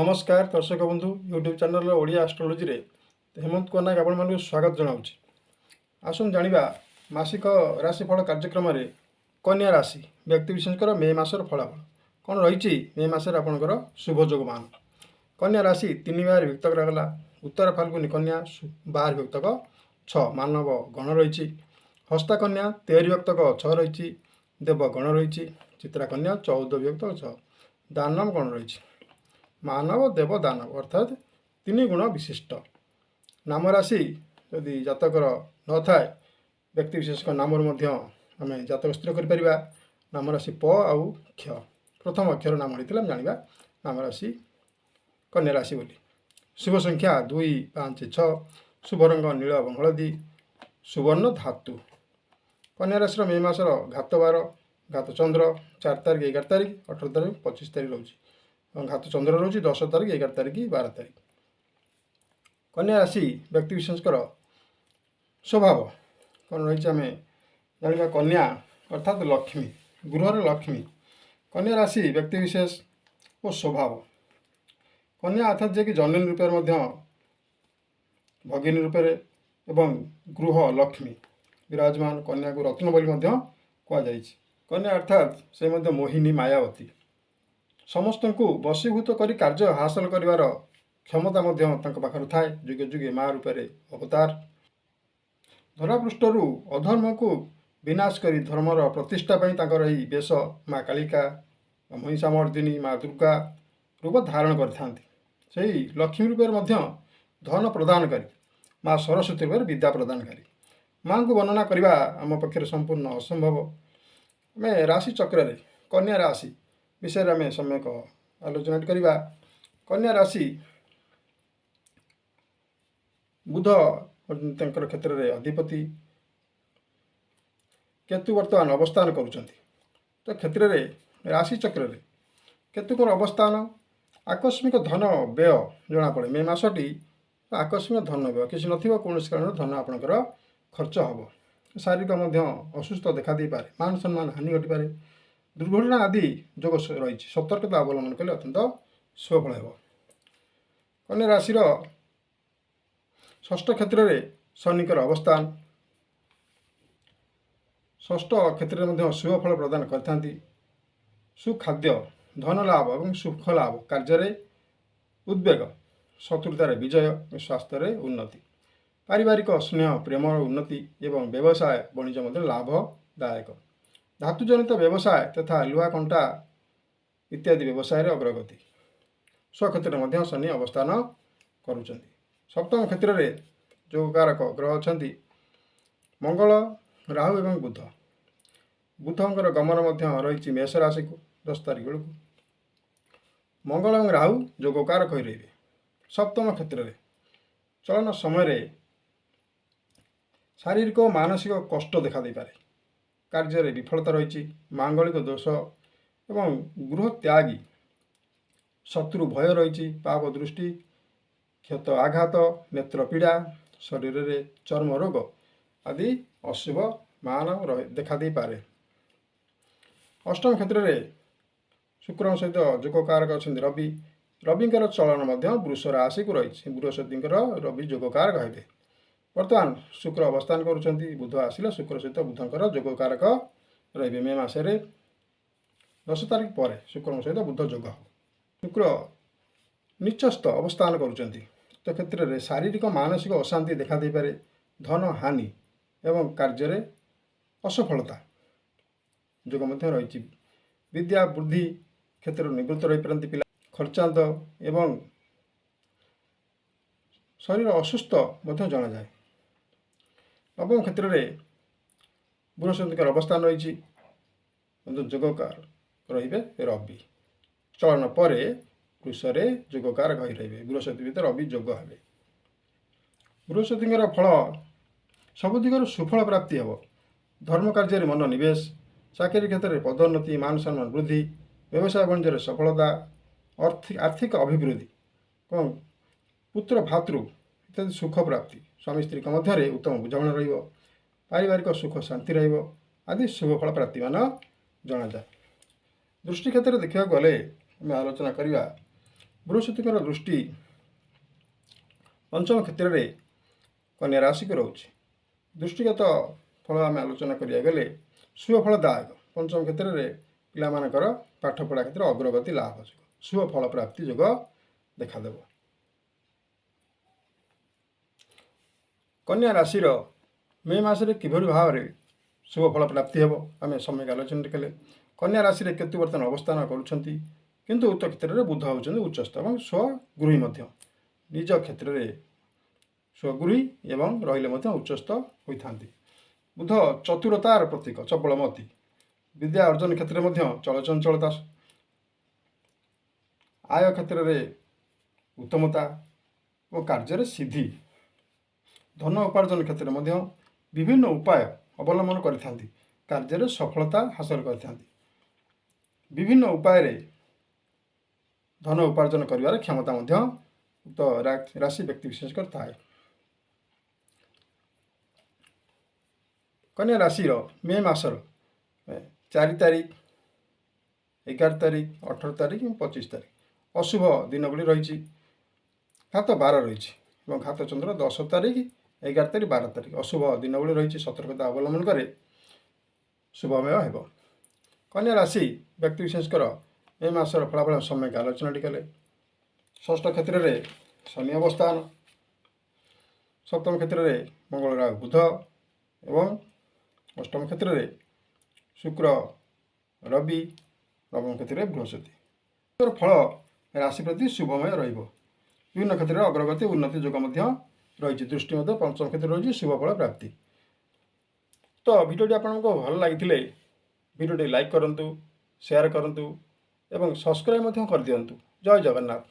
नमस्कार दर्शक बंधु यूट्यूब चैनल ओडिया एस्ट्रोलोजी रे हेमंत कनाक आपण मानक स्वागत जनाऊँ। आसुन जानिबा मासिक राशिफल कार्यक्रम रे कन्या राशि व्यक्ति विशेषकर मे मासर फलाफल कौन रही मे मसर आपणकर शुभ जोगमान। कन्या राशि तीन बार विभक्त करागला। उत्तर फाल्गुनी कन्या 12 विभक्तक 6 मानव गण रही। हस्ता कन्या 13 विभक्तक 6 रही। देव गण रही। चित्रा कन्या 14 विभक्तक 6 दानव गण रही। मानव देव दानव अर्थात तीन गुण विशिष्ट नाम राशि यदि जातकर न थाए व्यक्ति विशेष नाम आम जातक स्थिर कर नाम राशि प आउ क्ष प्रथम अक्षर नाम होता जाना नाम राशि कन्या राशि बोली। शुभ संख्या 2, 5, 6 शुभ रंग नील और हलदी सुवर्ण धातु। कन्या राशि मे मासर घात बार घात चंद्र 4 तारीख 11 तारीख 18 तारीख 25 तारीख रोज घात चंद्र रोज 10 तारीख 11 तारीख 12 तारीख। कन्या राशि व्यक्ति विशेषकर स्वभाव कौन रही आम जाना कन्या अर्थात लक्ष्मी गृहर लक्ष्मी। कन्या राशि व्यक्ति विशेष और स्वभाव कन्या अर्थात जे कि जननी रूप भगिनी रूप एवं गृह लक्ष्मी विराजमान कन्या को रत्न बोली कहुई। कन्या अर्थात से मोहिनी मायावती समस्त को वशीभूत कर कार्य हासिल कर क्षमता पाखर थाए। जुगे जुगे माँ रूप अवतार धरापृष्ठ अधर्म को विनाश कर धर्मर प्रतिष्ठापी यही बेश माँ कालिका महिषामर्दिनी माँ दुर्गा रूप धारण कर लक्ष्मी रूप धन प्रदानकारी माँ सरस्वती रूप विद्या प्रदानकारी माँ को वर्णना करने आम पक्षर संपूर्ण असंभव। आम राशि चक्र कन्या राशि विषय आम सम्यक आलोचना करवा। कन्या राशि बुध क्षेत्र में अधिपति केतु वर्तमान अवस्थान करुँच तो क्षेत्र में राशि चक्र में केतुकर अवस्थान आकस्मिक धन व्यय जना पड़े। मे मसटी आकस्मिक धन व्यय किसी नौकौन कारण धन आपणकर खर्च हम शारीरिक असुस्थ देखा दे पारे मान सम्मान हानि घटी पारे दुर्घटना आदि जोग रही सतर्कता अवलम्बन कले अत्यंत शुभफल हो। कन्या राशि षष्ठ क्षेत्र में शनिकर अवस्थान षष्ठ क्षेत्र में शुभफल प्रदान करथांती। सुखाद्य धन लाभ और सुख लाभ कार्य उद्वेग शत्रुतार विजय स्वास्थ्य उन्नति पारिवारिक स्नेह प्रेम उन्नति एवं व्यवसाय वाणिज्य लाभदायक धातुजनित व्यवसाय तथा लुहा कंटा इत्यादि व्यवसाय अग्रगति। स्वक्षेत्र में शनि अवस्थान करुँच। सप्तम क्षेत्र में जोगकारक ग्रह अच्छा मंगल राहु एवं बुध बुधंकर गमन रही मेष राशि को 10 तारीख बेलू मंगल और राहु जोगकारक हो रही। सप्तम क्षेत्र में चलन समय शारीरिक और मानसिक कष्ट देखा दे पारे कार्य विफलता रही मांगलिक दोष एवं गृह त्यागी शत्रु भय रही पाप दृष्टि क्षत आघात नेत्र पीड़ा शरीर में चर्म रोग आदि अशुभ मान देखा दे पारे। अष्टम क्षेत्र में शुक्र सहित जोगकारक अच्छा रवि रविंकर चलन वृष राशि को रही बृहस्पति रवि जोगकारक हे। वर्तमान शुक्र अवस्थान करुँच बुध आसिले शुक्र सहित बुधंकर जोगकारक रे मे मसरे 10 तारीख पर शुक्र सहित बुध जोग शुक्र निचस्थ अवस्थान करुँच तो क्षेत्र में शारीरिक मानसिक अशांति देखा दे पारे धन हानि एवं कार्य असफलता जोग रही। विद्या बुद्धि क्षेत्र निवृत्त रही पारती पिला खर्चांत एवं शरीर असुस्थ जना जाए। नवम क्षेत्र में बृहस्पति अवस्थान रही जोगकार रे रवि चलन पर वृष जोगकार रही बृहस्पति भीतर रवि जोग हे। बृहस्पति फल सब दिगर सुफल प्राप्ति हे। धर्म कार्य मन निवेश चाकरी क्षेत्र में पदोन्नति मान सम्मान वृद्धि व्यवसाय वाणिज्य सफलता आर्थिक अभिवृद्धि कौन पुत्र भातृ इत्यादि सुख प्राप्ति स्वामी स्त्री मध्य उत्तम बुझाणा पारिवारिक सुख शांति आदि शुभफल प्राप्ति मान जना जाए। दृष्टि क्षेत्र देखा गले आम आलोचना करवा ବୃହସ୍ପତିଙ୍କର ଦୃଷ୍ଟି ପଞ୍ଚମ କ୍ଷେତ୍ରରେ କନ୍ୟା ରାଶିକୁ ରହୁଛି। ଦୃଷ୍ଟିଗତ ଫଳ ଆମେ ଆଲୋଚନା କରିବାକୁ ଗଲେ ଶୁଭ ଫଳଦାୟକ। ପଞ୍ଚମ କ୍ଷେତ୍ରରେ ପିଲାମାନଙ୍କର ପାଠପଢ଼ା କ୍ଷେତ୍ରରେ ଅଗ୍ରଗତି ଲାଭ ଯୋଗ, ଶୁଭ ଫଳ ପ୍ରାପ୍ତି ଯୋଗ ଦେଖାଦେବ। କନ୍ୟା ରାଶିର ମେ ମାସରେ କିଭଳି ଭାବରେ ଶୁଭ ଫଳ ପ୍ରାପ୍ତି ହେବ ଆମେ ସମ୍ୟକ ଆଲୋଚନା କଲେ। କନ୍ୟା ରାଶିରେ କେତୁ ବର୍ତ୍ତମାନ ଅବସ୍ଥାନ କରୁଛନ୍ତି, କିନ୍ତୁ ଉକ୍ତ କ୍ଷେତ୍ରରେ ବୁଧ ହେଉଛନ୍ତି ଉଚ୍ଚସ୍ଥ ଏବଂ ସ୍ୱଗୃହୀ ମଧ୍ୟ। ନିଜ କ୍ଷେତ୍ରରେ ସ୍ୱଗୃହୀ ଏବଂ ରହିଲେ ମଧ୍ୟ ଉଚ୍ଚସ୍ଥ ହୋଇଥାନ୍ତି। ବୁଧ ଚତୁରତାର ପ୍ରତୀକ, ଚପଳମତି। ବିଦ୍ୟା ଅର୍ଜନ କ୍ଷେତ୍ରରେ ମଧ୍ୟ ଚଳଚଞ୍ଚଳତା, ଆୟ କ୍ଷେତ୍ରରେ ଉତ୍ତମତା ଓ କାର୍ଯ୍ୟରେ ସିଦ୍ଧି। ଧନ ଉପାର୍ଜନ କ୍ଷେତ୍ରରେ ମଧ୍ୟ ବିଭିନ୍ନ ଉପାୟ ଅବଲମ୍ବନ କରିଥାନ୍ତି, କାର୍ଯ୍ୟରେ ସଫଳତା ହାସଲ କରିଥାନ୍ତି। ବିଭିନ୍ନ ଉପାୟରେ ଧନ ଉପାର୍ଜନ କରିବାର କ୍ଷମତା ମଧ୍ୟ ଉକ୍ତ ରାଶି ବ୍ୟକ୍ତି ବିଶେଷଙ୍କର ଥାଏ। କନ୍ୟା ରାଶିର ମେ ମାସର 4 ତାରିଖ, 11 ତାରିଖ, 18 ତାରିଖ ଏବଂ 25 ତାରିଖ ଅଶୁଭ ଦିନଗୁଳି ରହିଛି। ଘାତ 12 ରହିଛି ଏବଂ ଘାତ ଚନ୍ଦ୍ର 10 ତାରିଖ, 11 ତାରିଖ, 12 ତାରିଖ ଅଶୁଭ ଦିନଗୁଳି ରହିଛି। ସତର୍କତା ଅବଲମ୍ବନ କରେ ଶୁଭମୟ ହେବ। କନ୍ୟା ରାଶି ବ୍ୟକ୍ତି ବିଶେଷଙ୍କର ଏ ମାସର ଫଳାଫଳ ସମ୍ୟକ ଆଲୋଚନାଟି କଲେ। ଷଷ୍ଠ କ୍ଷେତ୍ରରେ ଶନି ଅବସ୍ଥାନ, ସପ୍ତମ କ୍ଷେତ୍ରରେ ମଙ୍ଗଳ, ରାହୁ, ବୁଧ ଏବଂ ଅଷ୍ଟମ କ୍ଷେତ୍ରରେ ଶୁକ୍ର, ରବି, ନବମ କ୍ଷେତ୍ରରେ ବୃହସ୍ପତି। ଫଳ ରାଶି ପ୍ରତି ଶୁଭମୟ ରହିବ। ବିଭିନ୍ନ କ୍ଷେତ୍ରରେ ଅଗ୍ରଗତି ଉନ୍ନତି ଯୋଗ ମଧ୍ୟ ରହିଛି। ଦୃଷ୍ଟି ମଧ୍ୟ ପଞ୍ଚମ କ୍ଷେତ୍ରରେ ରହିଛି, ଶୁଭ ଫଳ ପ୍ରାପ୍ତି। ତ ଭିଡ଼ିଓଟି ଆପଣଙ୍କୁ ଭଲ ଲାଗିଥିଲେ ଭିଡ଼ିଓଟି ଲାଇକ୍ କରନ୍ତୁ, ସେୟାର କରନ୍ତୁ ଏବଂ ସବସ୍କ୍ରାଇବ୍ ମଧ୍ୟ କରିଦିଅନ୍ତୁ। ଜୟ ଜଗନ୍ନାଥ।